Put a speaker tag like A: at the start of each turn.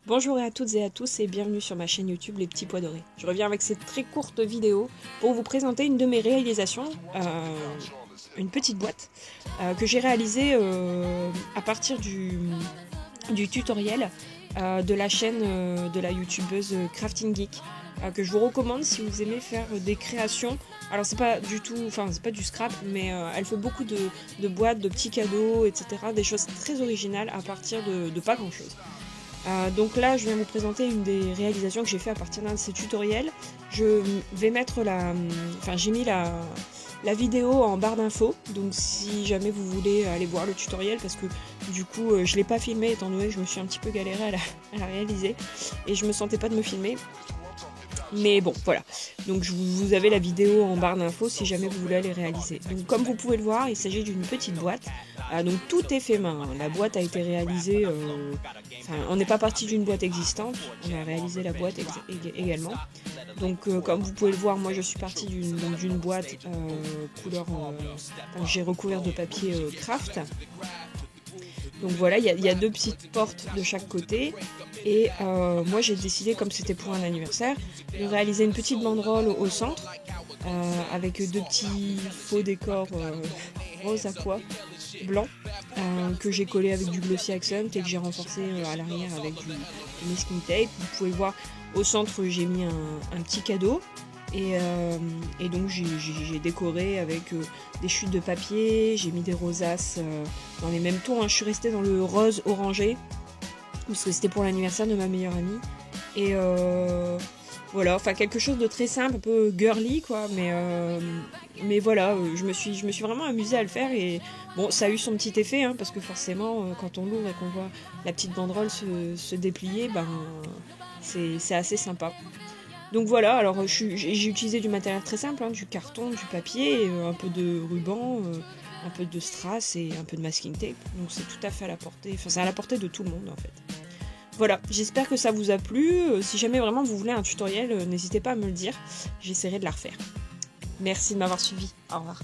A: Bonjour à toutes et à tous et bienvenue sur ma chaîne YouTube Les Petits Pois Dorés. Je reviens avec cette très courte vidéo pour vous présenter une de mes réalisations, une petite boîte que j'ai réalisée à partir du tutoriel de la chaîne de la youtubeuse Crafting Geek, que je vous recommande si vous aimez faire des créations. Alors c'est pas du tout, enfin c'est pas du scrap, mais elle fait beaucoup de boîtes, de petits cadeaux, etc. Des choses très originales à partir de pas grand chose. Donc là, je viens vous présenter une des réalisations que j'ai fait à partir d'un de ces tutoriels. Je vais mettre j'ai mis la vidéo en barre d'infos, donc si jamais vous voulez aller voir le tutoriel, parce que du coup, je l'ai pas filmé étant donné que je me suis un petit peu galérée à la réaliser, et je me sentais pas de me filmer. Mais bon, voilà. Donc vous avez la vidéo en barre d'infos si jamais vous voulez aller réaliser. Donc comme vous pouvez le voir, il s'agit d'une petite boîte. Donc tout est fait main. La boîte a été réalisée... on n'est pas parti d'une boîte existante. On a réalisé la boîte également. Donc comme vous pouvez le voir, moi je suis partie d'une boîte couleur... j'ai recouvert de papier craft. Donc voilà, il y a deux petites portes de chaque côté. Et moi j'ai décidé, comme c'était pour un anniversaire, de réaliser une petite banderole au centre, avec deux petits faux décors rose aqua blanc, que j'ai collé avec du glossy accent et que j'ai renforcé à l'arrière avec du masking tape. Vous pouvez le voir, au centre j'ai mis un petit cadeau. Et donc j'ai décoré avec des chutes de papier, j'ai mis des rosaces dans les mêmes tons, hein. Je suis restée dans le rose orangé, parce que c'était pour l'anniversaire de ma meilleure amie. Et voilà, enfin quelque chose de très simple, un peu girly quoi, mais voilà, je me suis vraiment amusée à le faire. Et bon, ça a eu son petit effet, hein, parce que forcément quand on l'ouvre et qu'on voit la petite banderole se déplier, ben c'est assez sympa. Donc voilà, alors j'ai utilisé du matériel très simple, hein, du carton, du papier, un peu de ruban, un peu de strass et un peu de masking tape. Donc c'est tout à fait à la portée, enfin c'est à la portée de tout le monde en fait. Voilà, j'espère que ça vous a plu. Si jamais vraiment vous voulez un tutoriel, n'hésitez pas à me le dire, j'essaierai de la refaire. Merci de m'avoir suivi, au revoir.